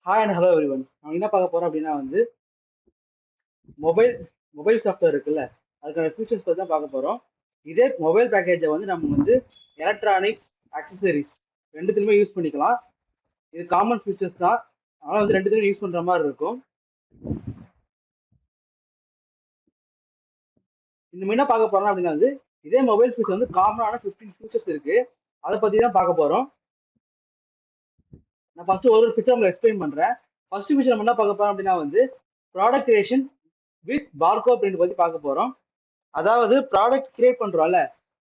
Hi and hello everyone. நம்ம என்ன பார்க்க போறோம் அப்படின்னா மொபைல் மொபைல் சாஃப்ட்வேர் இருக்குல்ல, அதுக்கான ஃபீச்சர்ஸ் பற்றி தான் பார்க்க போறோம். இதே மொபைல் பேக்கேஜை நம்ம எலக்ட்ரானிக்ஸ், அக்சசரிஸ் ரெண்டுத்துலையுமே யூஸ் பண்ணிக்கலாம். இது காமன் ஃபீச்சர்ஸ் தான், ஆனால் ரெண்டுத்துலையும் யூஸ் பண்ற மாதிரி இருக்கும். இந்த என்ன பார்க்க போறோம் அப்படின்னா இதே மொபைல் ஃபீச்சர் காமனான 15 ஃபீச்சர்ஸ் இருக்கு. அதை பத்தி தான் பார்க்க போறோம். நான் ஃபர்ஸ்ட் ஒரு ஃபீச்சர் உங்களுக்கு எக்ஸ்பிளைன் பண்றேன். ஃபர்ஸ்ட் ஃபீச்சர் நம்ம என்ன பார்க்க போறோம் அப்படின்னா product creation with barcode print பத்தி பார்க்க போறோம். அதாவது ப்ராடக்ட் கிரியேட் பண்றோம்ல,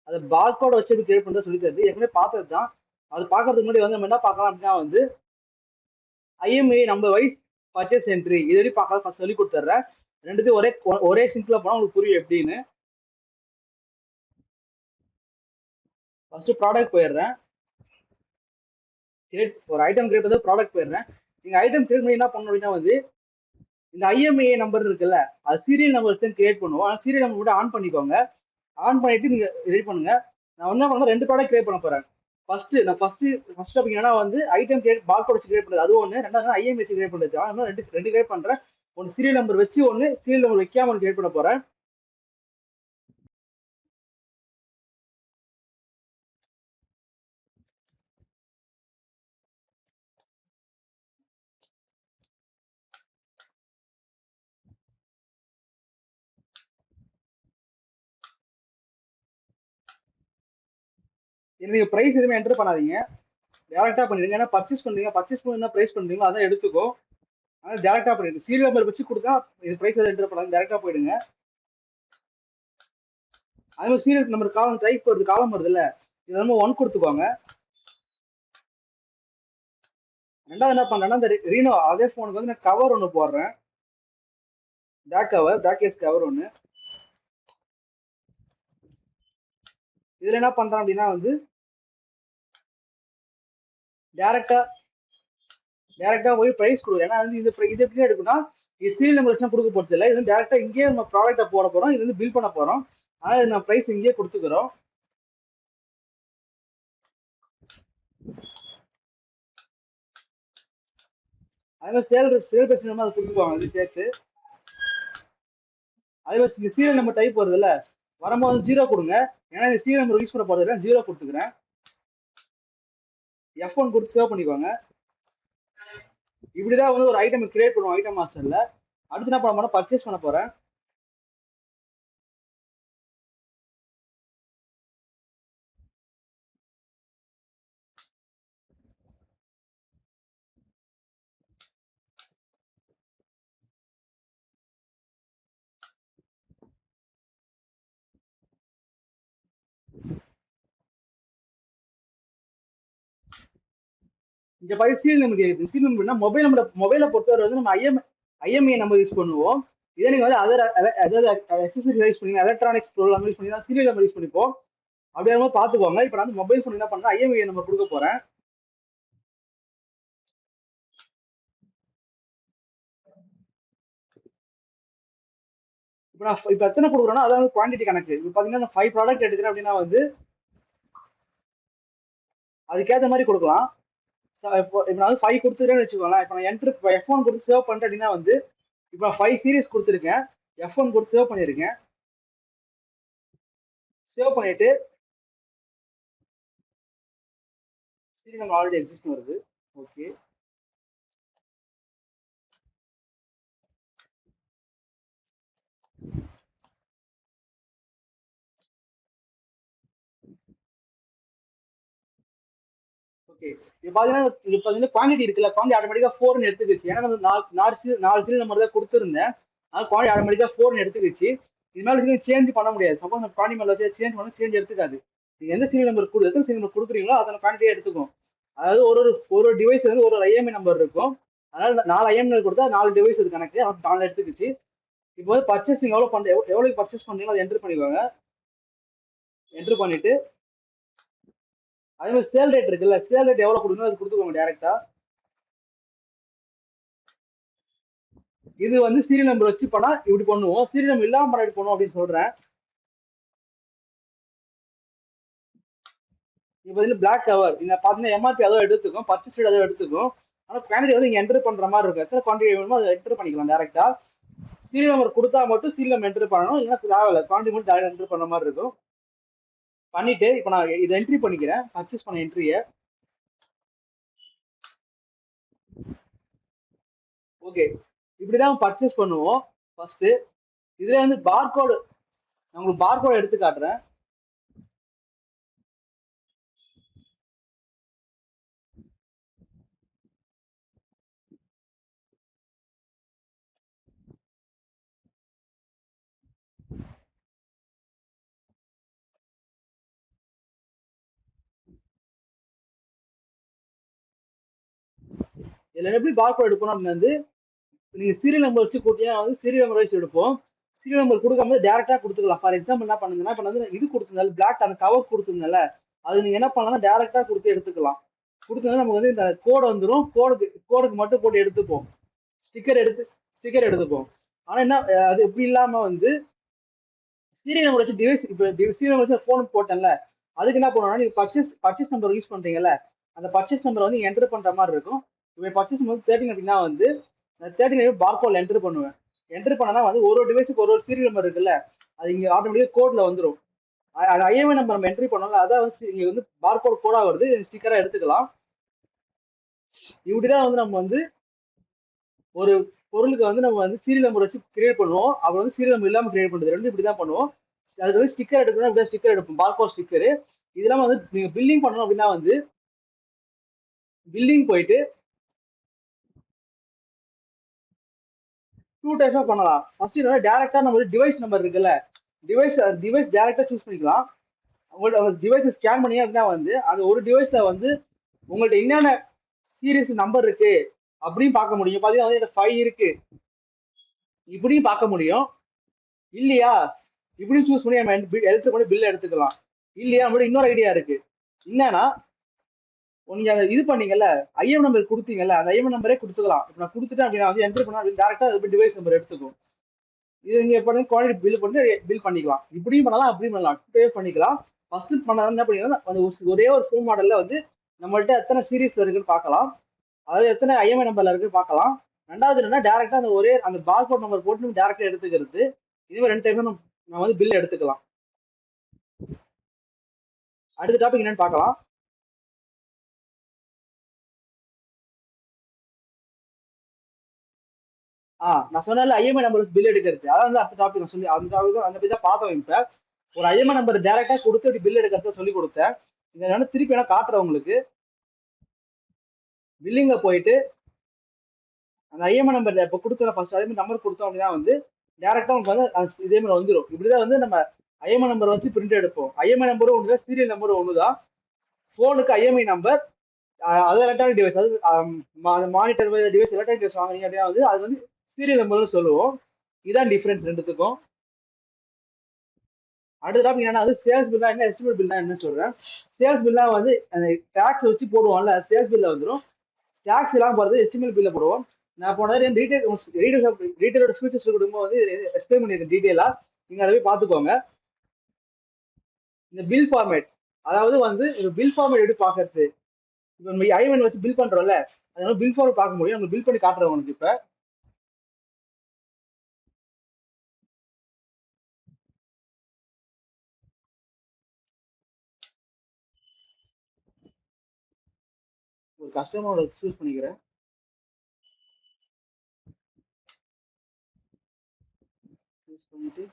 அது பார்கோட வச்சு எப்படி கிரியேட் பண்றது சொல்லி தருது. ஏற்கனவே பார்த்தது தான். அது பார்க்கறதுக்கு முன்னாடி நம்ம என்ன பார்க்கலாம் அப்படின்னா IMI number wise purchase entry இது வரைக்கும் பார்க்கலாம். ஃபர்ஸ்ட் சொல்லி கொடுத்துட்றேன். ரெண்டுத்தையும் ஒரே சிம்பிளா போனா உங்களுக்கு புரியும் எப்படின்னு. ஃபர்ஸ்ட் ப்ராடக்ட் போயிடுறேன். ஒரு ஐட்டம் கிரியேட் பண்ணி ப்ராடக்ட் போயிடுறேன். நீங்க ஐட்டம் கிரியேட் பண்ணி என்ன பண்ணணும் அப்படின்னா இந்த ஐஎம்ஐ நம்பர் இருக்குல்ல, அது சீரியல் நம்பர் தான் கிரியேட் பண்ணுவோம். ஆனால் சீரியல் நம்பர் கூட ஆன் பண்ணிக்கோங்க. ஆன் பண்ணிட்டு நீங்க ரெடி பண்ணுங்க. நான் என்ன பண்ண ரெண்டு ப்ராடக்ட் கிரியேட் பண்ண போறேன். ஃபர்ஸ்ட் டாபிக் என்னன்னா ஐட்டம் கிரியேட் பார்கோட் வச்சு கிரியேட் பண்றது அது ஒன்று. ரெண்டாவது ஐஎம்ஐ கிரியேட் பண்றது. ஆனால் ரெண்டு கிரியேட் பண்றேன். ஒன்று சீரியல் நம்பர் வச்சு ஒன்று சீரியல் நம்பர் வைக்காம ஒன்று கிரியேட் பண்ண போறேன். நீங்க பிரைஸ் எதுவுமே என்டர் பண்ணாதீங்க, டேரக்டா பண்ணிடுங்க. ஏன்னா பர்ச்சேஸ் பண்ணி பிரைஸ் பண்றீங்களோ அதான் எடுத்துக்கோ. அதனால டேரக்டா பண்ணிடுங்க. சீரியல் நம்பர் வச்சு கொடுத்தா இது பிரைஸ் எதுவும் என்டர் பண்ணாங்க, டேரக்டா போயிடுங்க. அதே மாதிரி சீரியல் நம்பர் காலம் டைப் வருது, காலம் வருது இல்ல, இது நம்ம 1 கொடுத்துக்கோங்க. ரெண்டாவது என்ன பண்றேன்னா இந்த ரீனோ அதே போனுக்கு நான் கவர் ஒன்று போடுறேன். பேக் கேஸ் கவர் ஒன்று. இதுல என்ன பண்றேன் அப்படின்னா டேரக்டா போய் பிரைஸ் கொடுக்குறேன். ஏன்னா இது எப்படி எடுக்குன்னா இது சீரியல் நம்பர் வச்சு கொடுக்க போறது இல்லை. இது டேரக்டா இங்கேயே நம்ம ப்ராடக்ட்டை போட போறோம். இது பில் பண்ண போறோம். அதனால நான் பிரைஸ் இங்கேயே கொடுத்துக்கிறோம். அதே மாதிரி சேல் பிரைஸ் நம்ம அதை கொடுத்துக்குவாங்க அது சேர்த்து. அதே மாதிரி சீரியல் நம்பர் டைப் வருது இல்ல, வரும்போது 0 கொடுங்க. ஏன்னா இந்த சீரியல் நம்பர் யூஸ் பண்ண போறது இல்லை, 0 கொடுத்துக்கிறேன். F1 கொடுத்து சேவ் பண்ணிக்கோங்க. இப்படிதான் ஒரு ஐட்டம் கிரியேட் பண்ணுவோம் ஐட்டம் மாஸ்டர்ல. அடுத்து என்ன பண்ண போறேன், பர்ச்சேஸ் பண்ண போறேன். இங்க பாதி சீரியல் நம்பர் கேக்குது. சீரியல் நம்பர்னா மொபைலை பொறுத்தவரை நம்ம ஐஎம்ஐ நம்பர் யூஸ் பண்ணுவோம். இதே நீங்க அதாவது அக்சசரிஸ் யூஸ் பண்ணி எலக்ட்ரானிக்ஸ் பொருள் யூஸ் பண்ணி தான் சீரியல் நம்பர் யூஸ் பண்ணிப்போம். அப்படியே பாத்துக்கோங்க. இப்ப நான் மொபைல் போன் என்ன பண்றேன், ஐஎம்ஐ நம்பர் கொடுக்க போறேன். இப்ப எத்தனை கொடுக்குறோம்னா அதாவது குவான்டிட்டி கணக்கு. இப்ப பாத்தீங்கன்னா 5 ப்ராடக்ட் எடுக்கிறேன் அப்படின்னா அதுக்கேற்ற மாதிரி கொடுக்கலாம். இப்ப நான் 5 கொடுத்துருக்கேன்னு வச்சுக்கோங்களேன். இப்ப நான் என்ட்ரு F1 கொடுத்து சேவ் பண்ணிட்டேன் அப்படின்னா இப்ப 5 சீரிஸ் கொடுத்துருக்கேன். F1 கொடுத்து சேவ் பண்ணிருக்கேன். சேவ் பண்ணிட்டு சீரியல் நம்பர் ஆல்ரெடி எக்ஸிஸ்ட் வருது. Okay, okay. இப்போ பாத்தீங்கன்னா குவான்டிட்டி இருக்குல்ல, குவான்டிட்டி ஆட்டோமேட்டிக்கா 4 எடுத்துக்கிச்சு. ஏன்னா நாலு சீரியல் நம்பர் தான் கொடுத்துருந்தேன். அது குவான்டிட்டி ஆட்டோமேட்டிக்கா 4 எடுத்துக்கிச்சு. இது மேல இது சேஞ்ச் பண்ண முடியாது. சப்போஸ் நான் குவான்டிட்டி மேல வச்சு சேஞ்ச் பண்ண சேஞ்ச் எடுத்துக்காது. நீங்க எந்த சீரியல் நம்பர் எத்தனை சீரியல் நம்பர் கொடுக்குறீங்களோ அதனை குவான்டிட்டியா எடுத்துக்கும். அதாவது ஒரு டிவைஸ் ஒரு ஐஎம்ஐ நம்பர் இருக்கும். அதனால 4 ஐஎம்ஐ கொடுத்தா 4 டிவைஸ் இது கணக்கு. 4 எடுத்துக்கிச்சு. இப்போ பர்ச்சேஸ் நீங்க எவ்வளவு பர்ச்சேஸ் பண்றீங்களோ அதை என்டர் பண்ணிக்கோங்க. என்டர் பண்ணிட்டு அதே மாதிரி சேல் ரேட் இருக்குல்ல, சேல் ரேட் எவ்வளவு கொடுக்கணும் அது கொடுத்துக்கோங்க டேரக்டா. இது சீரியல் நம்பர் வச்சு பண்ணா இப்படி பண்ணுவோம். சீரியல் நம்பர் இல்லாம பண்ண பண்ணுவோம் அப்படின்னு சொல்றேன். இப்போ பிளாக் கவர் நீங்க பாத்தீங்கன்னா எம்ஆர்பி அதோ எடுத்துக்கும், பர்ச்சேஸ் ரேட் அதோ எடுத்துக்கும். ஆனால் குவான்டிட்டி வந்து இங்கே என்டர் பண்ணுற மாதிரி இருக்கும். எத்தனை குவான்டிட்டி வேணுமோ அதை என்டர் பண்ணிக்கலாம் டேரெக்டாக. சீரியல் நம்பர் கொடுத்தா மட்டும் சீரியல் நம்பர் என்டர் பண்ணணும், இல்லைன்னா தேவையில்லை, குவான்டிட்டி மட்டும் டேரக்ட் என்டர் பண்ணுற மாதிரி இருக்கும். பண்ணிட்டு இப்போ நான் இதை என்ட்ரி பண்ணிக்கிறேன், பர்ச்சேஸ் பண்ண என்ட்ரியை. ஓகே, இப்படிதான் பர்ச்சேஸ் பண்ணுவோம். ஃபர்ஸ்ட் இதுல வந்து பார்கோடு, நான் உங்களுக்கு பார்கோடு எடுத்து காட்டுறேன். இதுல எப்படி பார்கோடு எடுக்கணும் அப்படின்னு வந்து, நீங்க சீரியல் நம்பர் வச்சு கொடுத்தீங்கன்னா வந்து சீரியல் நம்பர் வச்சு எடுப்போம். சீரியல் நம்பர் கொடுக்காம டேரக்டா கொடுத்துக்கலாம். ஃபார் எக்ஸாம்பிள் என்ன பண்ணுங்கன்னா, இப்போ வந்து இது கொடுத்துருந்தால பிளாக் அந்த கவர் கொடுத்துருந்தால, அது நீங்க என்ன பண்ணலாம், டேரக்டா கொடுத்து எடுத்துக்கலாம். கொடுத்தா நமக்கு வந்து இந்த கோடு வந்துடும். கோடுக்கு மட்டும் போட்டு எடுத்துப்போம், ஸ்டிக்கர் எடுத்துப்போம். ஆனா என்ன, அது எப்படி இல்லாம வந்து சீரியல் நம்பர் வச்சு டிவைஸ், இப்போ சீரியல் நம்பர் வச்சு ஃபோன் போட்டேன்ல, அதுக்கு என்ன பண்ணுவோம்னா, நீங்க பர்ச்சேஸ் நம்பர் யூஸ் பண்றீங்கல்ல, அந்த பர்ச்சேஸ் நம்பர் வந்து என்டர் பண்ற மாதிரி இருக்கும். இப்போ பர்ச்சேஸ் நம்பர் 13 அப்படின்னா வந்து 13 பார்கோட்ல என்டர் பண்ணுவேன். என்டர் பண்ணனா வந்து ஒரு டிவைஸுக்கு ஒரு சீரியல் நம்பர் இருக்குல்ல, அது இங்க ஆட்டோமேட்டிக்கா கோட்ல வந்துடும். அது ஐஎம்ஐ நம்பர் நம்ம என்ட்ரி பண்ணோம்ல, அதான் வந்து இங்க வந்து பார்கோட் கோடா வருது, ஸ்டிக்கரா எடுத்துக்கலாம். இப்படிதான் வந்து நம்ம வந்து ஒரு பொருளுக்கு வந்து நம்ம வந்து சீரியல் நம்பர் வச்சு கிரியேட் பண்ணுவோம். அப்புறம் வந்து சீரியல் நம்பர் இல்லாம கிரியேட் பண்றது ரெண்டு இப்படிதான் பண்ணுவோம். அதுக்கு வந்து ஸ்டிக்கர் எடுக்கணும், இப்படிதான் ஸ்டிக்கர் எடுப்போம், பார்கோட் ஸ்டிக்கரு. இதெல்லாம் வந்து நீங்க பில்லிங் பண்ணணும் அப்படின்னா வந்து பில்லிங் போயிட்டு 2 டைப்ஸா பண்ணலாம். ஃபர்ஸ்ட் டேரக்டா நம்ம டிவைஸ் நம்பர் இருக்குல்ல, டிவைஸ் டேரக்டா சூஸ் பண்ணிக்கலாம். உங்களோட டிவைஸ் ஸ்கேன் பண்ணி அப்படின்னா வந்து அந்த ஒரு டிவைஸ்ல வந்து உங்கள்ட்ட என்னென்ன சீரியஸ் நம்பர் இருக்கு அப்படின்னு பார்க்க முடியும். பாத்தீங்கன்னா வந்து 5 இருக்கு, இப்படியும் பார்க்க முடியும். இல்லையா, இப்படியும் சூஸ் பண்ணி நம்ம எடுத்து பண்ணி பில் எடுத்துக்கலாம். இல்லையா, நம்மளோட இன்னொரு ஐடியா இருக்கு. என்னன்னா, நீங்க அதை இது பண்ணீங்கல்ல, ஐஎம் நம்பர் கொடுத்தீங்கல்ல, அந்த ஐஎம் நம்பரே கொடுத்துக்கலாம். இப்போ நான் கொடுத்துட்டேன் அப்படின்னா வந்து என்டர் பண்ணா டேரக்டா அது டிவைஸ் நம்பர் எடுத்துக்கும். இது நீங்க எப்படி குவாலிட்டி பில் பண்ணி பில் பண்ணிக்கலாம். இப்படியும் பண்ணலாம், அப்படியும் பண்ணலாம், பே பண்ணிக்கலாம். ஃபர்ஸ்ட் பண்ண என்ன பண்ணிக்கலாம், அந்த ஒரே ஒரு ஃபோன் மாடல்ல வந்து நம்மள்ட்ட எத்தனை சீரீஸ் இருக்குன்னு பார்க்கலாம், அதாவது எத்தனை ஐஎம்ஐ நம்பர்ல இருக்குன்னு பார்க்கலாம். ரெண்டாவது என்னன்னா, டேரக்டா அந்த ஒரே அந்த பார்கோட் நம்பர் போட்டு நம்ம டேரக்டா எடுத்துக்கிறது. இதுவே 2 டைம் நம்ம வந்து பில் எடுத்துக்கலாம். அடுத்த டாபிக் என்னன்னு பார்க்கலாம். நான் சொன்னால ஐஎம்ஐ நம்பர் பில் எடுக்கிறது, அதான் வந்து அடுத்த டாபிக் நான் சொல்லி அந்த டாபிக் அந்த பேஜா பார்த்தோம். இப்ப ஒரு ஐஎம்ஐ நம்பர் டேரக்டா கொடுத்து பில் எடுக்கிறத சொல்லி கொடுத்தேன். இதை திருப்பி நான் காட்டுறேன் உங்களுக்கு. பில்லிங்க போயிட்டு அந்த ஐஎம்ஐ நம்பர் இப்போ கொடுக்குற ஃபர்ஸ்ட் அதே மாதிரி நம்பர் கொடுத்தோம் அப்படின்னா வந்து டேரக்டா உங்களுக்கு வந்து இதே மாதிரி வந்துடும். இப்படிதான் வந்து நம்ம ஐஎம்ஐ நம்பர் வச்சு பிரிண்ட் எடுப்போம். ஐஎம்ஐ நம்பரும் ஒண்ணுதான், சீரியல் நம்பரும் ஒண்ணுதான். போனுக்கு ஐஎம்ஐ நம்பர், அது எலக்ட்ரானிக் டிவைஸ், அது மானிட்டர் டிவைஸ் எலக்ட்ரானிக் டிவைஸ் வாங்குறீங்க அப்படின்னா வந்து அது வந்து சீரியல் நம்பர்னு சொல்லுவோம். இதுதான் டிஃபரன்ஸ் ரெண்டுத்துக்கும். அடுத்த டாபிக் என்னன்னா, அது சேல்ஸ் பில்லா என்ன, எஸ்டிமேட் பில்லா என்ன சொல்றேன். சேல்ஸ் பில்லா வந்து அந்த டாக்ஸ் வச்சு போடுவோம்ல, சேல்ஸ் பில்ல வந்துடும். டாக்ஸ் எல்லாம் போறது எஸ்டிமேட் பில்ல போடுவோம். நான் போன ரீட்டைலோட ஸ்பீச்சஸ் கொடுக்கும்போது வந்து எக்ஸ்பிளைன் பண்ணிருக்கேன் டீட்டெயிலா, நீங்க அதை போய் பார்த்துக்கோங்க. இந்த பில் ஃபார்மேட், அதாவது வந்து இந்த பில் ஃபார்மேட் எப்படி பார்க்கறது, இப்போ நம்ம ஐஎம்ஐ வச்சு பில் பண்றோம்ல, அதனால பில் ஃபார்மேட் பார்க்க முடியும். நம்ம பில் பண்ணி காட்டுறோம் உங்களுக்கு. இப்ப ஒரு கஸ்டமரோட சூஸ் பண்ணிக்கிறேன். சூஸ் பண்ணிட்டு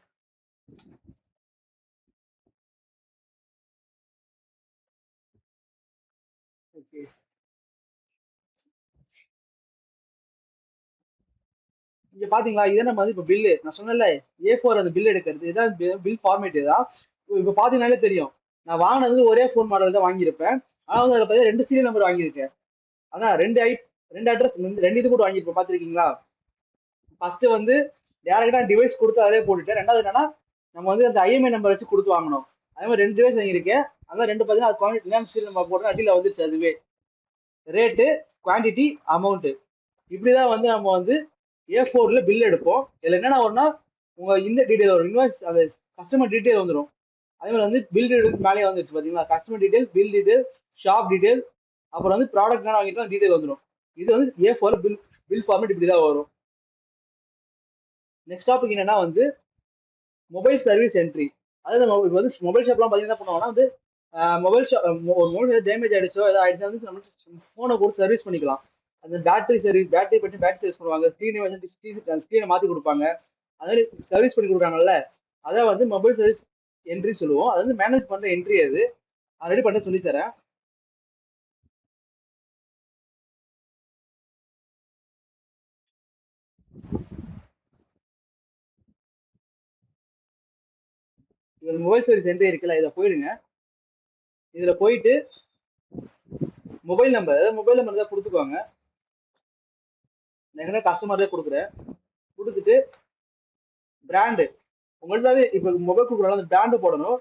ஓகே, இங்க பாத்தீங்களா, இதான மாதிரி இப்ப பில்லு நான் சொன்னல, A4 அந்த பில் எடுக்கிறது, இதான் பில் ஃபார்மேட். தான் இப்ப பாத்தீங்கன்னாலே தெரியும், நான் வாங்கினது ஒரே ஃபோன் மாடல் தான் வாங்கியிருப்பேன். ஆனா வந்து அதில் பார்த்தீங்கன்னா 2 சீரியல் நம்பர் வாங்கியிருக்கேன். அதான் ரெண்டு அட்ரஸ், ரெண்டு இது கூட வாங்கியிருப்பேன். பார்த்துருக்கீங்களா. ஃபர்ஸ்ட் வந்து டேரக்டா டிவைஸ் கொடுத்து அதிலே போட்டுட்டேன். ரெண்டாவது என்னன்னா, நம்ம வந்து அந்த ஐஎம்ஐ நம்பர் வச்சு கொடுத்து வாங்கணும். அதே மாதிரி 2 டிவைஸ் வாங்கியிருக்கேன். அதான் 2 பார்த்தீங்கன்னா அது குவான்டிட்டி சீரியல் நம்பர் போட்டு அடியில் வந்துருச்சு. அதுவே ரேட்டு, குவான்டிட்டி, அமௌண்ட், இப்படிதான் வந்து நம்ம வந்து A4ல பில் எடுப்போம். இதுல என்னன்னா வரும்னா, உங்க இந்த டீடைல் வரும், இன்வாய்ஸ், அந்த கஸ்டமர் டீடைல் வந்துடும். அதே மாதிரி வந்து பில் டீடைல் மேலே வந்துருச்சு பாத்தீங்களா, customer detail, bill detail, shop detail, அப்புறம் வந்து ப்ராடக்ட் என்ன வாங்கிட்டு டீடைல் வந்துடும். இது வந்து A4 பில் ஃபார்மேட் இப்படிதான் வரும். நெக்ஸ்ட் டாபிக் என்னன்னா வந்து மொபைல் சர்வீஸ் என்ட்ரி. அதாவது இப்போ வந்து மொபைல் ஷாப்லாம் பார்த்தீங்கன்னா என்ன பண்ணுவாங்கன்னா வந்து மொபைல் ஷாப் ஒரு மொபைல் டேமேஜ் ஆயிடுச்சோ ஏதோ ஆயிடுச்சா வந்து நம்ம ஃபோனை போட்டு சர்வீஸ் பண்ணிக்கலாம். அந்த பேட்டரி சர்வீஸ் பண்ணுவாங்க, ஸ்க்ரீனை மாற்றி கொடுப்பாங்க. அது மாதிரி சர்வீஸ் பண்ணி கொடுக்குறாங்கல்ல, அதை வந்து மொபைல் சர்வீஸ் என்ட்ரி சொல்லுவோம். அது வந்து மேனேஜ் பண்ணுற என்ட்ரி அது. ரெடி பண்ண சொல்லித்தரேன். இது மொபைல் சர்வீஸ் என்ட்ரி இருக்குல்ல, இதை போயிடுங்க. இதுல போயிட்டு மொபைல் நம்பர் தான் கொடுத்துக்குவாங்க. நான் கஸ்டமர் தான் கொடுக்குறேன். கொடுத்துட்டு பிராண்டு உங்கள்ட்ட இப்போ மொபைல் கொடுக்குறாங்க, அந்த பிராண்டு போடணும்.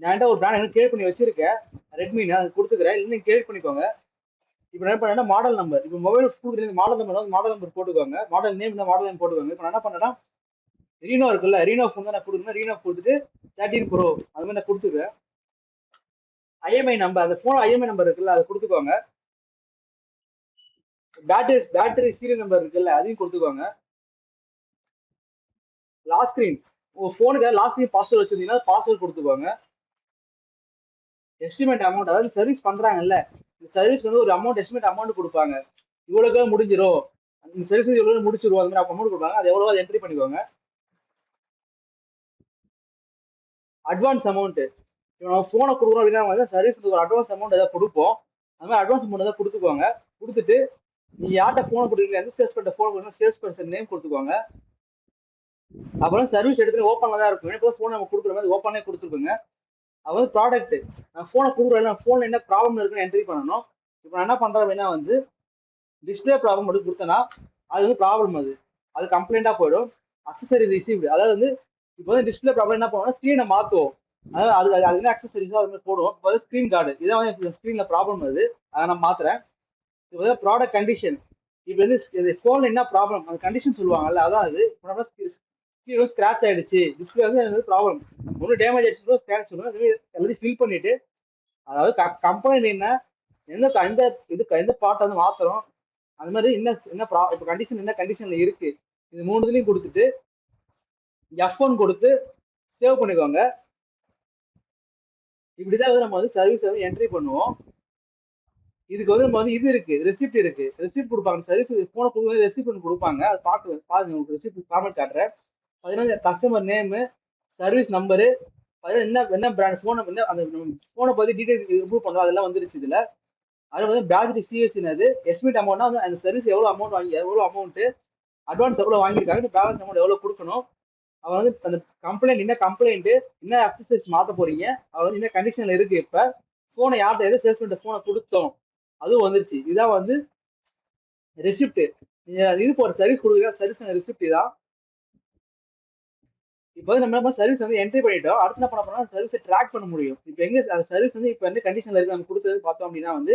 நான் ஒரு பிராண்ட் என்ன கிரியேட் பண்ணி வச்சிருக்கேன், ரெட்மின்னு, அது கொடுத்துக்கிறேன். இல்லை நீங்கள் கிரியேட் பண்ணிக்கோங்க. இப்போ என்ன பண்ணேன்னா மாடல் நம்பர், இப்போ மொபைல் கொடுக்குறது மாடல் நம்பர் போட்டுக்கோங்க. மாடல் நேம் தான் மாடல் நேம் போட்டுக்கோங்க. இப்போ நான் என்ன பண்ணேன்னா ரீனோ இருக்குல்ல, ரீனோ ஃபோன் தான் நான் கொடுக்குறேன். ரீனோ கொடுத்துட்டு 13 ப்ரோ அது மாதிரி நான் கொடுத்துக்கிறேன். ஐஎம்ஐ நம்பர், அந்த ஃபோன் ஐஎம்ஐ நம்பர் இருக்குல்ல, அதை கொடுத்துக்கோங்க. பேட்டரி சீரியல் நம்பர் இருக்குல்ல, அதையும் கொடுத்துக்கோங்க. லாஸ்ட் ஸ்கிரீன், உங்க ஃபோனுக்கு லாஸ்ட் ஸ்கிரீன் பாஸ்வேர்டு வச்சிருந்தீங்கன்னா பாஸ்வேர்டு கொடுத்துக்கோங்க. எஸ்டிமேட் அமௌண்ட், அதாவது சர்வீஸ் பண்றாங்கல்ல, இந்த சர்வீஸ்க்கு வந்து ஒரு எஸ்டிமேட் அமௌண்ட் கொடுப்பாங்க. இவ்வளவுக்கே முடிஞ்சிடும், இந்த சர்வீஸ் இவ்வளவு முடிச்சிருவோம், அது மாதிரி அமௌண்ட் கொடுப்பாங்க. அது எவ்வளவோ என்ட்ரி பண்ணிக்கோங்க. அட்வான்ஸ் அமௌண்ட், இப்போ நம்ம ஃபோனை கொடுக்குறோம் அப்படின்னா வந்து சர்வீஸ்க்கு ஒரு அட்வான்ஸ் அமௌண்ட் ஏதாவது கொடுப்போம். அது மாதிரி அட்வான்ஸ் அமௌண்ட் ஏதாவது கொடுத்துக்கோங்க. கொடுத்துட்டு நீங்க யார்கிட்ட ஃபோனை கொடுக்குறீங்க, எந்த சேல்ஸ் பண்ண ஃபோன் கொடுக்குறீங்க, சேல்ஸ் பர்சன் நேம் கொடுத்துக்கோங்க. அப்புறம் சர்வீஸ் எடுத்துட்டு ஓப்பன்ல தான் இருக்கும். இப்போ ஃபோன் நம்ம கொடுக்குற மாதிரி ஓப்பனே கொடுத்துருக்கோங்க. அது வந்து ப்ராடக்ட், நான் ஃபோனை கொடுக்குறேன், ஃபோனில் என்ன ப்ராப்ளம் இருக்குன்னு என்ட்ரி பண்ணணும். இப்போ நான் என்ன பண்ணுறேன் அப்படின்னா வந்து டிஸ்பிளே ப்ராப்ளம் மட்டும் கொடுத்தேன்னா அது வந்து ப்ராப்ளம், அது கம்ப்ளைண்ட்டாக போயிடும். அக்சசரி ரிசீவ்டு, அதாவது வந்து இப்போ வந்து டிஸ்பிளே ப்ராப்ளம் என்ன பண்ணுவோம்னா ஸ்க்ரீனை மாற்றுவோம். அதாவது அது என்ன அக்சசரிஸோ அது மாதிரி போடுவோம். இப்போ வந்து ஸ்க்ரீன் கார்டு, இதான் வந்து ஸ்க்ரீனில் ப்ராப்ளம் வருது, அதை நான் மாற்றுறேன். இப்போ வந்து ப்ராடக்ட் கண்டிஷன், இப்போ வந்து ஃபோனில் என்ன ப்ராப்ளம் அந்த கண்டிஷன் சொல்லுவாங்கல்ல, அதான் அது. இப்போ ஸ்க்ரீன் ஸ்க்ராட்ச் ஆயிடுச்சு, டிஸ்பிளே வந்து ப்ராப்ளம், ஒன்றும் டேமேஜ் ஆயிடுச்சு ஸ்க்ராட்ச் சொல்லுவோம். எல்லாத்தையும் ஃபில் பண்ணிட்டு, அதாவது கம்பெனி என்ன எந்த பார்ட் வந்து மாத்துறோம், அது மாதிரி என்ன இப்போ கண்டிஷன் என்ன கண்டிஷன்ல இருக்கு, இது மூணுத்துலையும் கொடுத்துட்டு F1 கொடுத்து சேவ் பண்ணிக்கோங்க. இப்படிதான் வந்து நம்ம வந்து சர்வீஸ் வந்து என்ட்ரி பண்ணுவோம். இதுக்கு வந்து நம்ம வந்து இது இருக்கு, ரெசிப்ட் இருக்கு, ரெசிப்ட் கொடுப்பாங்க. சர்வீஸ் போன கொடுக்குறது ரெசிப்ட் ஒன்று கொடுப்பாங்க, அது பாருங்க உங்களுக்கு ரெசிப்ட் ஃபார்மேட் காட்டுறேன். பார்த்தீங்கன்னா கஸ்டமர் நேமு, சர்வீஸ் நம்பரு, என்ன என்ன பிராண்ட் ஃபோனை வந்து அந்த ஃபோனை பற்றி டீடைல் இம்ப்ரூவ் பண்ணுறோம், அதெல்லாம் வந்துருச்சு இதில். அது வந்து பேட்டரி சிஎஸ்சினது, எஸ்டிமேட் அமௌண்ட்னா வந்து அந்த சர்வீஸ் எவ்வளோ அமௌண்ட் அட்வான்ஸ் எவ்வளோ வாங்கியிருக்காங்க, பேலன்ஸ் அமௌண்ட் எவ்வளோ கொடுக்கணும், அவன் வந்து அந்த கம்ப்ளைண்ட் என்ன அக்சசரிஸ் மாற்ற போறீங்க, அவன் வந்து என்ன கண்டிஷன்ல இருக்கு, இப்போ ஃபோனை யார்கிட்ட எது சேல்ஸ் பண்ணிட்டு ஃபோனை கொடுத்தோம் அதுவும் வந்துருச்சு. இதுதான் வந்து ரெசிப்ட். நீங்க இது போற சர்வீஸ் கொடுக்குறீங்க, சர்வீஸ் பண்ண ரெசிப்ட் தான். இப்போ வந்து நம்ம சர்வீஸ் வந்து என்ட்ரி பண்ணிட்டோம். அடுத்து என்ன பண்ண போறோம்னா சர்வீஸை ட்ராக் பண்ண முடியும். இப்போ எங்க அந்த சர்வீஸ் வந்து இப்போ எந்த கண்டிஷன்ல இருக்கு நம்ம கொடுத்தது பார்த்தோம் அப்படின்னா வந்து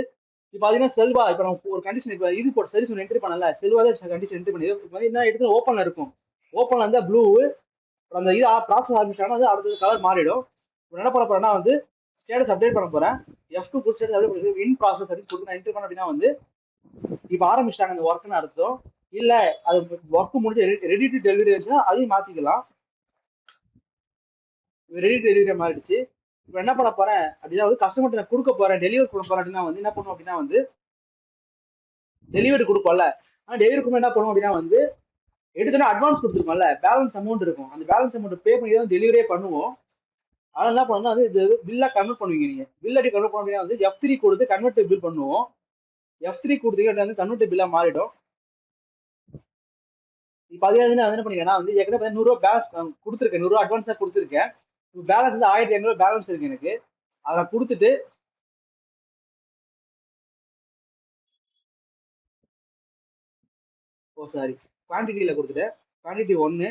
இப்போ பாத்தீங்கன்னா செல்வா, இப்போ நம்ம ஒரு கண்டிஷன் இப்போ இது போட்டு சர்வீஸ் ஒன்று என்ட்ரி பண்ணல, செல்வா தான் கண்டிஷன் என்ட்ரி பண்ணி இப்போ வந்து என்ன எடுத்து ஓப்பன்ல இருக்கும். ஓப்பன்ல இருந்தா ப்ளூ, அந்த இது ப்ராசஸ் ஆரம்பிச்சாங்கன்னா வந்து அடுத்தது கலர் மாறிடும். இப்போ என்ன பண்ண போறேன்னா வந்து ஸ்டேட்டஸ் அப்டேட் பண்ண போறேன். F2 கூட ஸ்டேட்டஸ் அப்டேட் பண்ணி இன் ப்ராசஸ் அப்படின்னு கொடுத்து நான் என்ட்ரி பண்ண அப்படின்னா வந்து இப்போ ஆரம்பிச்சிட்டாங்க அந்த ஒர்க்னு அர்த்தம். இல்ல அது ஒர்க் முடிஞ்சு ரெடி டு டெலிவரி இருந்துச்சுன்னா அதையும் மாத்திக்கலாம். ரெடி டு டெலிவரி மாறிடுச்சு. இப்போ என்ன பண்ண போறேன் அப்படின்னா வந்து கஸ்டமர்கிட்ட நான் கொடுக்க போறேன், டெலிவரி கொடுக்க போறேன் அப்படின்னா வந்து என்ன பண்ணுவோம் அப்படின்னா வந்து டெலிவரி கொடுப்போம்ல, ஆனால் டெலிவரி என்ன பண்ணுவோம் அப்படின்னா வந்து எடுத்தோன்னா அட்வான்ஸ் கொடுத்துருக்கோம்ல, பேலன்ஸ் அமௌண்ட் இருக்கும். அந்த பேலன்ஸ் அமௌண்ட் பே பண்ணி தான் டெலிவரியே பண்ணுவோம். அதனால என்ன பண்ணணும், அது இது பில்லா கன்வெர்ட் பண்ணுவீங்க. நீங்க பில் அடி கன்வெர்ட் பண்ண அப்படின்னா வந்து F3 கொடுத்து கன்வெர்ட் பில் பண்ணுவோம். F3 கொடுத்தீங்க வந்து கன்வெர்ட் பில்லா மாறிடும். இப்போ அதே என்ன பண்ணிக்கிறேன்னா வந்து ஏற்கனவே 100 பேலன்ஸ் கொடுத்துருக்கேன், 100 அட்வான்ஸ் தான் கொடுத்துருக்கேன். இப்போ பேலன்ஸ் வந்து 1500 பேலன்ஸ் இருக்கு எனக்கு. அதை கொடுத்துட்டு சாரி குவான்டிட்டியில கொடுத்துட்டேன். குவான்டிட்டி 1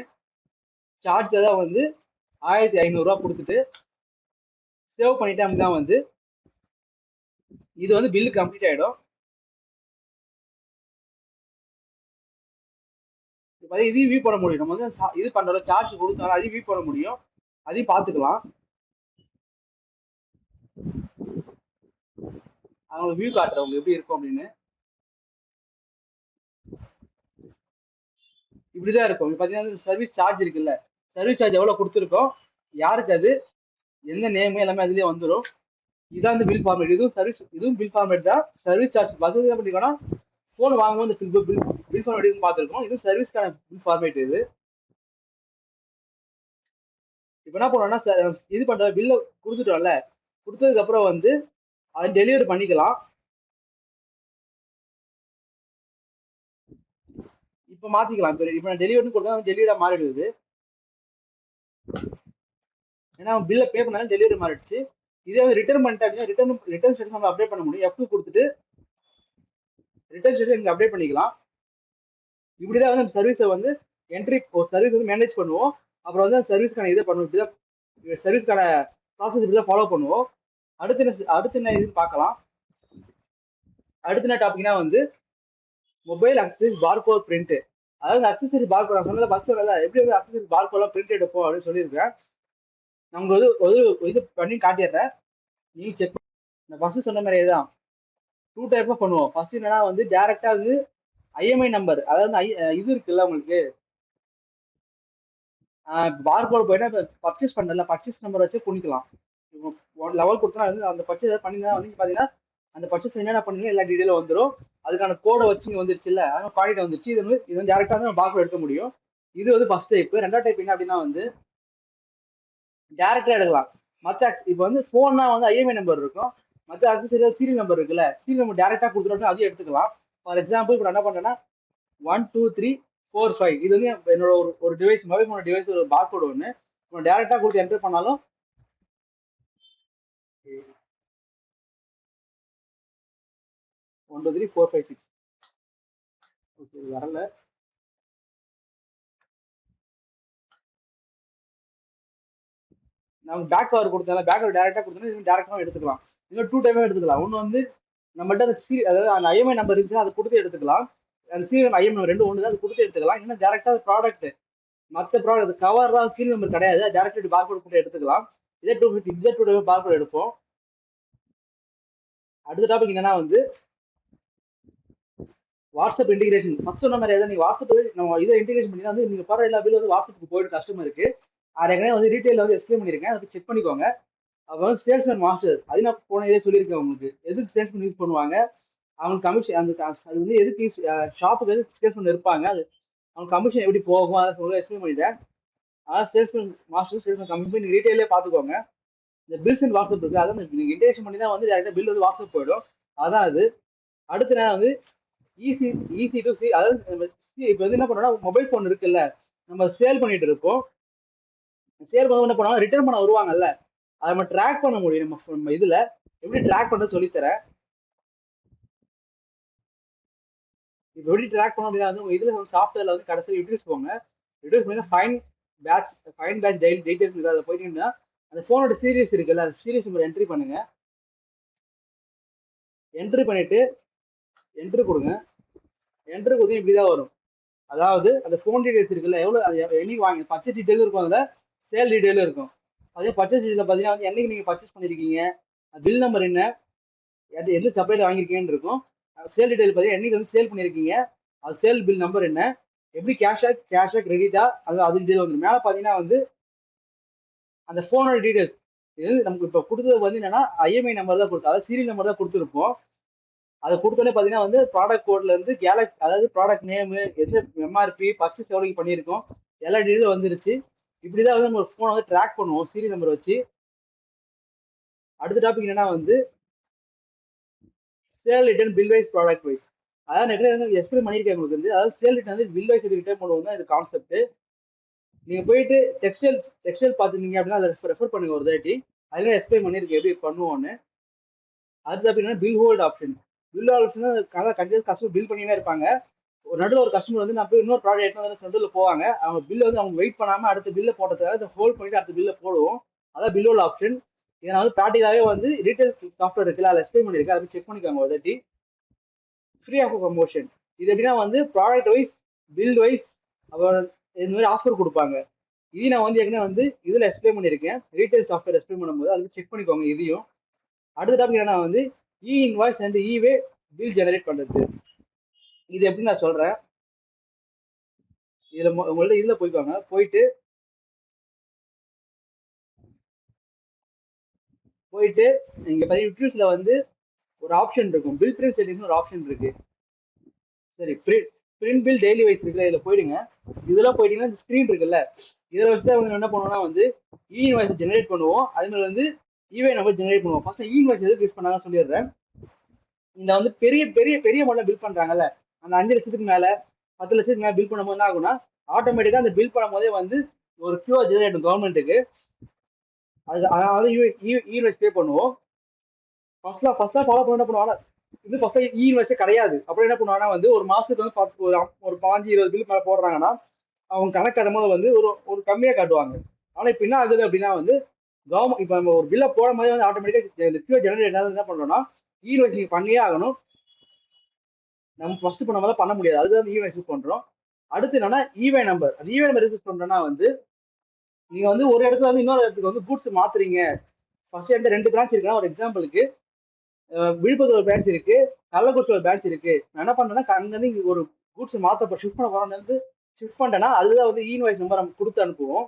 சார்ஜ் தான் வந்து 1500 கொடுத்துட்டு சேவ் பண்ணிட்டேன் அப்படின்னா வந்து இது வந்து பில்லு கம்ப்ளீட் ஆயிடும். இதையும் வியூ பண்ண முடியும். நம்ம வந்து இது பண்றோம், சார்ஜ் கொடுத்தாலும் அதையும் வியூ பண்ண முடியும், அதையும் பார்த்துக்கலாம். அவங்க வியூ காட்டுறவங்க எப்படி இருக்கும் அப்படின்னு. இப்படிதான் இருக்கும். இப்போ பார்த்தீங்கன்னா சர்வீஸ் சார்ஜ் இருக்குல்ல, சர்வீஸ் சார்ஜ் எவ்வளோ கொடுத்துருக்கோம், யாருக்கு அது, எந்த நேமு எல்லாமே அதுலேயே வந்துடும். இதான் வந்து பில் ஃபார்மேட். இதுவும் பில் ஃபார்மேட் தான். சர்வீஸ் சார்ஜ் பஸ் என்ன பண்ணிக்கோன்னா ஃபோன் வாங்கும்போது பில் ஃபார்மேட் பார்த்துருக்கோம். இது சர்வீஸ்க்கான பில் ஃபார்மேட் இது. இப்போ என்ன பண்ணுவோம்னா இது பண்ற பில்ல கொடுத்துட்டோம்ல, கொடுத்ததுக்கு அப்புறம் வந்து அதை டெலிவரி பண்ணிக்கலாம். இப்போ மாத்திக்கலாம். இப்போ நான் டெலிவரி கொடுத்தா டெலிவரியா மாறிடுது. ஏன்னா பில்ல பே பண்ணாலும் டெலிவரி மாறிடுச்சு. இதே வந்து ரிட்டர்ன் பண்ணிட்டா அப்படின்னா ரிட்டர்ன் ஸ்டேட்டஸ் நம்ம அப்டேட் பண்ண முடியும். F2 கொடுத்துட்டு ரிட்டர்ன் ஸ்டேட்டஸ் இங்க அப்டேட் பண்ணிக்கலாம். இப்படிதான் வந்து சர்வீஸை வந்து சர்வீஸ் வந்து மேனேஜ் பண்ணுவோம். அப்புறம் வந்து சர்வீஸ்க்கான இதை பண்ணுவோம். இப்படிதான் சர்வீஸ்க்கான ப்ராசஸ் இப்படிதான் ஃபாலோ பண்ணுவோம். அடுத்து என்ன இதுன்னு பார்க்கலாம். அடுத்த என்ன டாபிக்னா வந்து மொபைல் அக்சசரிஸ் பார்கோட் பிரிண்ட். அதாவது அக்சசரி பார்கோட் சொன்னால பஸ் எப்படி வந்து அக்சசரி பார்கோட்லாம் பிரிண்ட் எடுப்போம் அப்படின்னு சொல்லியிருக்கேன். நான் ஒரு இது பண்ணி காட்டிடுறேன், நீங்க செக். நான் ஃபர்ஸ்ட் சொன்ன மாதிரியே தான் 2 டைப்ல பண்ணுவோம். ஃபர்ஸ்ட் என்னன்னா வந்து டைரக்டா வந்து ஐஎம்ஐ நம்பர், அதாவது இது இருக்குல்ல உங்களுக்கு பார்கோட் போயிட்டா பர்ச்சேஸ் பண்ணல பர்ச்சேஸ் நம்பர் வச்சு பண்ணிக்கலாம். லெவல் கொடுத்தா வந்து அந்த பர்ச்சேஸ் பண்ணிங்கன்னா வந்து பாத்தீங்கன்னா அந்த பர்ச்சேஸ் என்னென்ன பண்ணுங்க எல்லா டீடைலும் வந்துடும். அதுக்கான கோடை வச்சு இங்க வந்துருச்சு இல்ல, அதனால குவாலிட்டி வந்துருச்சு. இது வந்து டேரக்டா தான் பார்கோட் எடுக்க முடியும். இது வந்து ஃபர்ஸ்ட் டைப். ரெண்டாவது டைப் என்ன அப்படின்னா வந்து டேரக்டா எடுக்கலாம். இப்போ வந்து போன்னா வந்து ஐஎம்ஐ நம்பர் இருக்கும், மற்ற அக்சசரி சீரியல் நம்பர் இருக்குல்ல, சீரியல் நம்பர் டேரக்டா கொடுத்துட்டோம்னா அதையும் எடுத்துக்கலாம். ஃபார் எக்ஸாம்பிள் இப்போ என்ன பண்றேன்னா 1 2 3 4 5 இது வந்து என்னோட ஒரு டிவைஸ், மொபைல் போன டிவைஸ் ஒரு பார்கோட் ஒன்று டேரக்டா கொடுத்து என்டர் பண்ணாலும் 1 2 3 4 5 6 ஓகே வரல. நம்ம பேக் கவர் கொடுத்தாலும் பேக் கவர் டேரக்டா கொடுத்தோம்னா இது டேரக்டாவும் எடுத்துக்கலாம். இன்னும் 2 டைமே எடுத்துக்கலாம். ஒன்று வந்து நம்மகிட்ட அதாவது அந்த ஐஎம்ஐ நம்பர் இருந்துச்சுன்னா அதை கொடுத்து எடுத்துக்கலாம். அந்த சீரியல் ஐஎம்ஐ ரெண்டு ஒன்று தான், அதை கொடுத்து எடுத்துக்கலாம். இன்னும் டேரக்டா ப்ராடக்ட் மற்ற ப்ராடக்ட் கவர் தான் சீரியல் நம்பர் கிடையாது, டேரக்டா பார்கோட் போட்டு எடுத்துக்கலாம். இதே 2 டைமே பார்கோட் எடுப்போம். அடுத்த டாபிக் என்னன்னா வந்து வாட்ஸ்அப் இன்டிகிரேஷன். ஃபர்ஸ்ட் சொன்ன மாதிரி ஏதாவது நீங்க வாட்ஸ்அப் நம்ம இதை இன்டிகிரேஷன் பண்ணி வந்து நீங்க போற எல்லா பில் வந்து வாட்ஸ்அப்புக்கு போயிட்டு கஸ்டமருக்கு அது ஏற்கனவே வந்து டீட்டெயில் வந்து எக்ஸ்பிளைன் பண்ணியிருக்கேன், அதை செக் பண்ணிக்கோங்க. அப்போ வந்து சேல்ஸ்மேன் மாஸ்டர் அது நான் போன இதே சொல்லியிருக்கேன் உங்களுக்கு, எதுக்கு சேல்ஸ்மேன் யூஸ் பண்ணுவாங்க, அவங்க கமிஷன் அது வந்து எதுக்கு ஷாப்புக்கு எதுக்கு சேல்ஸ்மேன் இருப்பாங்க, அது அவங்க கமிஷன் எப்படி போகும் அதை சொல்ல எக்ஸ்பிளைன் பண்ணிட்டேன். அதான் சேல்ஸ்மேன் மாஸ்டர் சேல்ஸ்மேன் கமிஷன் நீங்க ரீட்டெயிலே பார்த்துக்கோங்க. இந்த பில்ஸ் அண்ட் வாட்ஸ்அப் இருக்கு, அதான் நீங்க இன்டெகிரேஷன் பண்ணி தான் வந்து டேரக்டா பில் வந்து வாட்ஸ்அப் போயிடும். அதான் அது. அடுத்து நான் வந்து ஈஸி டு சி, அதாவது இப்போ வந்து என்ன பண்ணோம்னா மொபைல் ஃபோன் இருக்குல்ல, நம்ம சேல் பண்ணிட்டு இருப்போம். சேல் பண்ண என்ன பண்ணுவாங்க, ரிட்டர்ன் பண்ண வருவாங்கல்ல, அதை நம்ம ட்ராக் பண்ண முடியும். நம்ம இதுல எப்படி ட்ராக் பண்ண சொல்லித்தரேன். இப்போ எப்படி ட்ராக் பண்ண அப்படின்னா வந்து இதுல வந்து சாஃப்ட்வேர்ல வந்து கடைசியில் யூட்டிலைஸ் போங்க. யூட்டிலைஸ் பண்ணி ஃபைன் பேட்ச் டீடைல்ஸ் அதில் போயிட்டீங்கன்னா அந்த ஃபோனோட சீரியஸ் இருக்குல்ல, அந்த சீரியஸ் நம்பர் என்ட்ரி பண்ணுங்க. என்ட்ரி பண்ணிட்டு என்ட்ரி கொடுங்க. என்ட்ரி கொடுத்து இப்படிதான் வரும். அதாவது அந்த ஃபோன் டீடைல்ஸ் இருக்குல்ல, எவ்வளோ என்னைக்கு வாங்கி பர்ச்சேஸ் டீடைலும் இருக்கும், அதில் சேல் டீடைலும் இருக்கும். அதே பர்ச்சேஸ் டீடைல் பார்த்தீங்கன்னா வந்து என்னைக்கு நீங்கள் பர்ச்சேஸ் பண்ணியிருக்கீங்க, பில் நம்பர் என்ன, எது செப்பரேட் வாங்கியிருக்கேன்னு இருக்கும். சேல் டீடைல் பார்த்தீங்கன்னா என்னைக்கு வந்து சேல் பண்ணியிருக்கீங்க, அது சேல் பில் நம்பர் என்ன, எப்படி கேஷா கிரெடிட்டா, அது டீடைல் வந்துடும். மேலே பார்த்தீங்கன்னா வந்து அந்த ஃபோனோட டீடைல்ஸ். இது நமக்கு இப்போ கொடுத்தது வந்து என்னன்னா ஐஎம்ஐ நம்பர் தான் கொடுத்தோம், அதாவது சீரியல் நம்பர் தான் கொடுத்துருப்போம். அதை கொடுத்தோன்னே பார்த்தீங்கன்னா வந்து ப்ராடக்ட் கோட்ல இருந்து அதாவது ப்ராடக்ட் நேமு, எந்த எம்ஆர்பி, பர்ச்சேஸ் எவ்வளோக்கு பண்ணியிருக்கோம், எல்லா டீடைலும் வந்துருச்சு. இப்படிதான் வந்து நம்ம ஃபோனை வந்து ட்ராக் பண்ணுவோம் சீரியல் நம்பர் வச்சு. அடுத்த டாபிக் என்னன்னா வந்து sale return bill wise product wise. அதாவது நிறைய எக்ஸ்பிளைன் பண்ணியிருக்கேன் உங்களுக்கு வந்து, அதாவது சேல் ரிட்டர்ன் வந்து பில் வைஸ் ரிட்டர்ன் பண்ணுவோம் தான் இது கான்செப்ட். நீங்க போயிட்டு டெக்ஸ்டைல் பார்த்துருந்தீங்க அப்படின்னா அதை ரெஃபர் பண்ணுங்க ஒரு தாட்டி, அதுல எக்ஸ்பிளைன் பண்ணியிருக்கேன் எப்படி பண்ணுவோன்னு. அடுத்து அப்படின்னா bill hold option. Bill option கண்டிப்பாக கஸ்டமர் பில் பண்ணினே இருப்பாங்க. ஒரு நடுவில் ஒரு கஸ்டமர் வந்து நான் போய் இன்னொரு ப்ராடக்ட் எடுத்து நடுவில் போவாங்க, அவங்க பில்ல வந்து அவங்க வெயிட் பண்ணாம அடுத்த பில்ல போட்டதுக்காக ஹோல்ட் பண்ணிட்டு அடுத்த பில்ல போடுவோம். அதான் பில் ஹோல்ட் ஆப்ஷன். இதை நான் வந்து ப்ராக்டிக்காவே வந்து ரீட்டைல் சாஃப்ட்வேர் இருக்குல்ல, அதில் எக்ஸ்பிளைன் பண்ணியிருக்கேன், அதை செக் பண்ணிக்கோங்க ஒரு தாட்டி. Free of promotion. இது எப்படின்னா வந்து ப்ராடக்ட் வைஸ், பில் வைஸ், அப்புறம் இந்த மாதிரி ஆஃபர் கொடுப்பாங்க. இது நான் வந்து ஏற்கனவே வந்து இதில் எக்ஸ்பிளைன் பண்ணியிருக்கேன், ரீட்டைல் சாஃப்ட்வேர் எக்ஸ்பிளைன் பண்ணும்போது அது செக் பண்ணிக்கோங்க இதையும். அடுத்த டாபிக் என்ன வந்து இ இன்வாய்ஸ் அண்ட் இவே பில் ஜெனரேட் பண்றது. இது எப்படி நான் சொல்றேன், இதுல உங்கள்ட்ட இதுல போய்க்கோங்க. போயிட்டு இங்க பார்த்தீங்கன்னா யூடியூப்ஸ்ல வந்து ஒரு ஆப்ஷன் இருக்கும். பில் பிரிண்ட் செட்டிங்ஸ் ஒரு ஆப்ஷன் இருக்கு. சரி, பிரிண்ட் பில் டெய்லி வைஸ் இருக்குல்ல, இதுல போயிடுங்க. இதுல போயிட்டீங்கன்னா இந்த ஸ்கிரீன் இருக்குல்ல, இதுல வச்சு தான் வந்து என்ன பண்ணுவோம்னா வந்து இன்வாய்ஸ் ஜெனரேட் பண்ணுவோம். அதே மாதிரி வந்து இவே நம்பர் ஜெனரேட் பண்ணுவோம். ஃபர்ஸ்ட் இன்வாய்ஸ் எதுக்கு யூஸ் பண்ணாங்கன்னு சொல்லிடுறேன். இந்த வந்து பெரிய பெரிய பெரிய மாடல பில் பண்றாங்கல்ல, அந்த 5 லட்சத்துக்கு மேல 10 லட்சத்துக்கு மேல பில் பண்ணும்போது என்ன ஆகும்னா ஆட்டோமேட்டிக்கா அந்த பில் பண்ணும்போதே வந்து ஒரு கியூஆர் ஜெனரேட் ஆகும் கவர்மெண்ட்டுக்கு. அதாவது இன்வாய்ஸ் பே பண்ணுவோம். ஃபர்ஸ்ட்ல ஃபாலோ பண்ண என்ன பண்ணுவாங்க, இது ஃபர்ஸ்ட் இன்வாய்ஸே கிடையாது. அப்புறம் என்ன பண்ணுவாங்கன்னா வந்து ஒரு மாசத்துக்கு வந்து ஒரு 15-20 பில் மேல போடுறாங்கன்னா அவங்க கணக்கு காட்டும்போது வந்து ஒரு ஒரு கம்மியா காட்டுவாங்க. ஆனா இப்ப என்ன ஆகுது அப்படின்னா வந்து கவர்மெண்ட் இப்ப நம்ம ஒரு பில்ல போடும் போதே வந்து ஆட்டோமேட்டிக்கா இந்த கியூஆர் ஜெனரேட் என்ன பண்றோம்னா இன்வாய்ஸ் நீங்க பண்ணியே ஆகணும். நம்ம ஃபர்ஸ்ட் பண்ண மாதிரி பண்ண முடியாது. அதுதான் இவாய்ஸ் யூஸ் பண்றோம். அடுத்து என்னன்னா இவே நம்பர். அது இவே நம்பர் யூஸ் பண்றோம்னா வந்து நீங்க வந்து ஒரு இடத்துல வந்து இன்னொரு இடத்துக்கு வந்து கூட்ஸ் மாத்துறீங்க. ஃபர்ஸ்ட் இடத்துல 2 பிரான்ச் இருக்குன்னா ஒரு எக்ஸாம்பிளுக்கு விழுப்புரத்துல ஒரு பிரான்ச் இருக்கு, கள்ளக்குறிச்சியில் ஒரு பிரான்ச் இருக்கு. நான் என்ன பண்றேன்னா அங்கிருந்து இங்க ஒரு கூட்ஸ் மாத்த ஷிஃப்ட் பண்ண போறோம்னு ஷிஃப்ட் பண்ணிட்டேன்னா அதுதான் வந்து இன்வாய்ஸ் நம்பர் நம்ம கொடுத்து அனுப்புவோம்.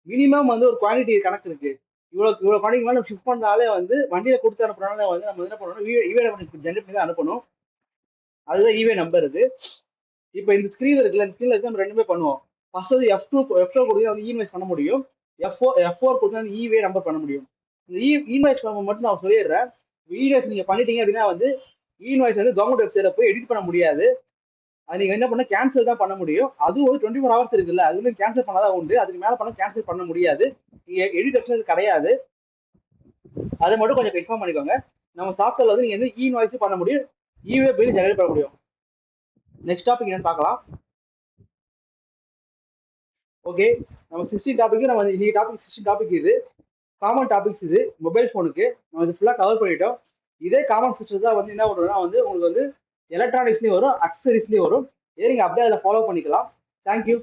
மினிமம் வந்து ஒரு குவான்டிட்டி கணக்கு இருக்கு. இவ்வளவு குவான்டிட்டி மேல ஷிஃப்ட் பண்ணாலே வந்து வண்டியில கொடுத்து அனுப்புறதுனால வந்து நம்ம என்ன பண்ணணும், இவே நம்பர் ஜென்ரேட் பண்ணி தான் அனுப்பணும். அதுதான் இவே நம்பர். இது இப்போ இந்த ஸ்கிரீன் இருக்குல்ல, இந்த ஸ்கிரீன்ல நம்ம ரெண்டுமே பண்ணுவோம். ஃபர்ஸ்ட் வந்து F2 கொடுத்தா வந்து இன்வாய்ஸ் பண்ண முடியும். F4 கொடுத்தா வந்து இவே நம்பர் பண்ண முடியும். இந்த இன்வாய்ஸ் பண்ண மட்டும் நான் சொல்லிடுறேன். இன்வாய்ஸ் நீங்க பண்ணிட்டீங்க அப்படின்னா வந்து இன்வாய்ஸ் வந்து கவர்மெண்ட் வெப்சைட்ல போய் எடிட் பண்ண முடியாது. அது நீங்க என்ன பண்ண கேன்சல் தான் பண்ண முடியும். அதுவும் வந்து 24 ஹவர்ஸ் இருக்குல்ல, அதுல கேன்சல் பண்ணாதான் உண்டு. அதுக்கு மேல பண்ண கேன்சல் பண்ண முடியாது. நீங்க எடிட் ஆப்ஷன் கிடையாது. அதை மட்டும் கொஞ்சம் கன்ஃபார்ம் பண்ணிக்கோங்க. நம்ம சாஃப்ட்வேர்ல வந்து நீங்க வந்து இன்வாய்ஸ் பண்ண முடியும், இவே பில் ஜெனரேட் பண்ண முடியும். நெக்ஸ்ட் டாபிக் என்னன்னு பார்க்கலாம். ஓகே, நம்ம 16 டாபிக் நம்ம இன்னைக்கு டாபிக் 16 டாபிக் இது காமன் டாபிக்ஸ். இது மொபைல் ஃபோனுக்கு நம்ம இது ஃபுல்லாக கவர் பண்ணிட்டோம். இதே காமன் ஃபீச்சர் தான் வந்து என்ன பண்ணுறோம்னா வந்து உங்களுக்கு வந்து எலக்ட்ரானிக்ஸ்லேயும் வரும், அக்சசரிஸ்லேயும் வரும். ஏன் நீங்கள் அப்படியே அதில் ஃபாலோ பண்ணிக்கலாம். தேங்க்யூ.